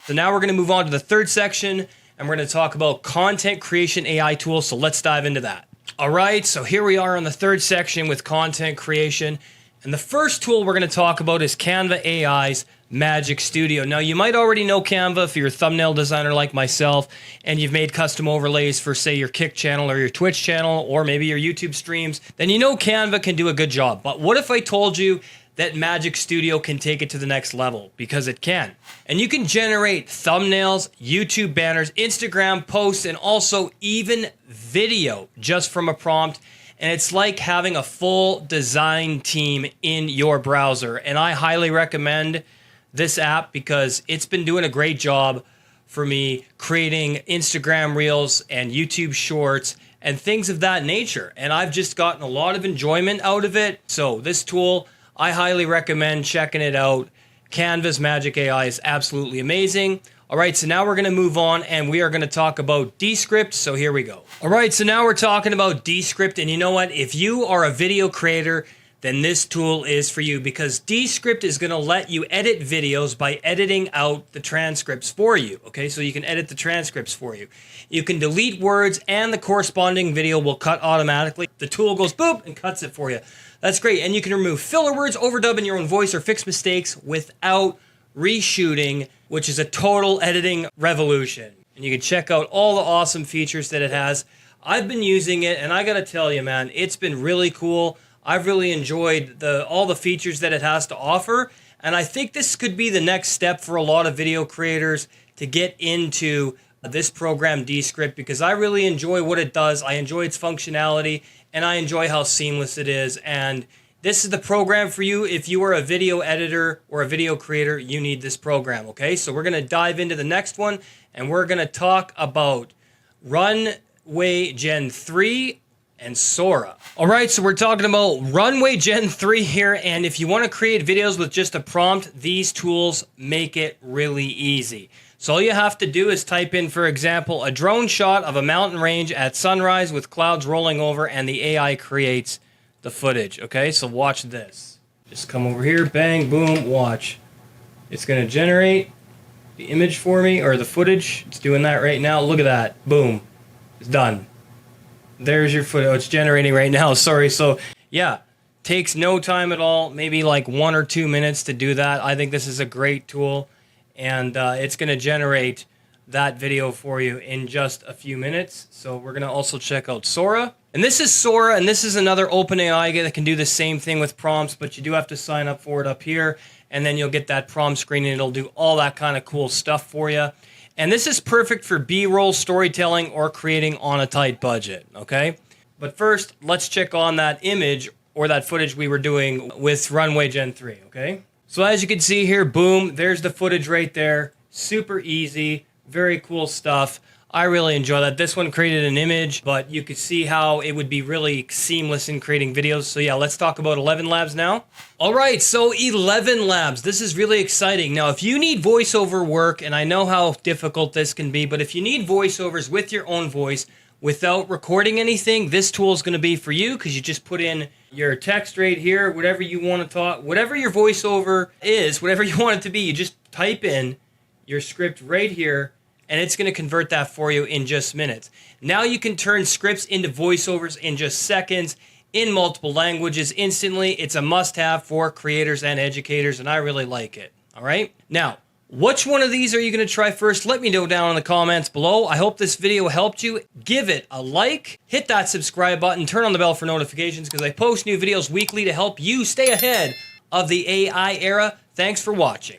So now we're going to move on to the third section, and we're going to talk about content creation AI tools. So let's dive into that. All right, so here we are on the third section with content creation. And the first tool we're going to talk about is Canva AI's Magic Studio. Now, you might already know Canva if you're a thumbnail designer like myself, and you've made custom overlays for, say, your Kick channel or your Twitch channel, or maybe your YouTube streams. Then you know Canva can do a good job. But what if I told you that Magic Studio can take it to the next level? Because it can. And you can generate thumbnails, YouTube banners, Instagram posts, and also even video just from a prompt. And it's like having a full design team in your browser. And I highly recommend this app because it's been doing a great job for me creating Instagram reels and YouTube shorts and things of that nature. And I've just gotten a lot of enjoyment out of it. So this tool, I highly recommend checking it out. Canva's Magic AI is absolutely amazing. All right, so now we're going to move on and we are going to talk about Descript. So here we go. All right, so now we're talking about Descript. And you know what? If you are a video creator, then this tool is for you because Descript is going to let you edit videos by editing out the transcripts for you. Okay, so you can edit the transcripts for you. You can delete words and the corresponding video will cut automatically. The tool goes boop and cuts it for you. That's great. And you can remove filler words, overdub in your own voice, or fix mistakes without reshooting, which is a total editing revolution. And you can check out all the awesome features that it has. I've been using it, and I gotta tell you, man, it's been really cool. I've really enjoyed all the features that it has to offer, and I think this could be the next step for a lot of video creators to get into this program, Descript, because I really enjoy what it does. I enjoy its functionality, and I enjoy how seamless it is. And this is the program for you. If you are a video editor or a video creator, you need this program, okay? So we're going to dive into the next one, and we're going to talk about Runway Gen 3 and Sora. All right, so we're talking about Runway Gen 3 here, and if you want to create videos with just a prompt, these tools make it really easy. So all you have to do is type in, for example, a drone shot of a mountain range at sunrise with clouds rolling over, and the AI creates the footage, okay? So watch this. Just come over here, bang, boom, watch. It's gonna generate the image for me, or the footage. It's doing that right now. Look at that, boom, it's done. There's your footage. Oh, it's generating right now, sorry. So yeah, takes no time at all, maybe like 1 or 2 minutes to do that. I think this is a great tool, and it's gonna generate that video for you in just a few minutes. So we're gonna also check out Sora. And this is Sora, and this is another OpenAI that can do the same thing with prompts, but you do have to sign up for it up here, and then you'll get that prompt screen, and it'll do all that kind of cool stuff for you. And this is perfect for B-roll storytelling or creating on a tight budget, okay? But first, let's check on that image or that footage we were doing with Runway Gen 3, okay? So as you can see here, boom, there's the footage right there. Super easy, very cool stuff. I really enjoy that. This one created an image, but you could see how it would be really seamless in creating videos. So yeah, let's talk about 11 Labs now. All right, so 11 Labs, this is really exciting. Now, if you need voiceover work, and I know how difficult this can be, but if you need voiceovers with your own voice without recording anything, this tool is gonna be for you because you just put in your text right here, whatever you wanna talk, whatever your voiceover is, whatever you want it to be, you just type in your script right here, and it's going to convert that for you in just minutes. Now you can turn scripts into voiceovers in just seconds in multiple languages instantly. It's a must-have for creators and educators, and I really like it. All right? Now, which one of these are you going to try first? Let me know down in the comments below. I hope this video helped you. Give it a like, hit that subscribe button, turn on the bell for notifications because I post new videos weekly to help you stay ahead of the AI era. Thanks for watching.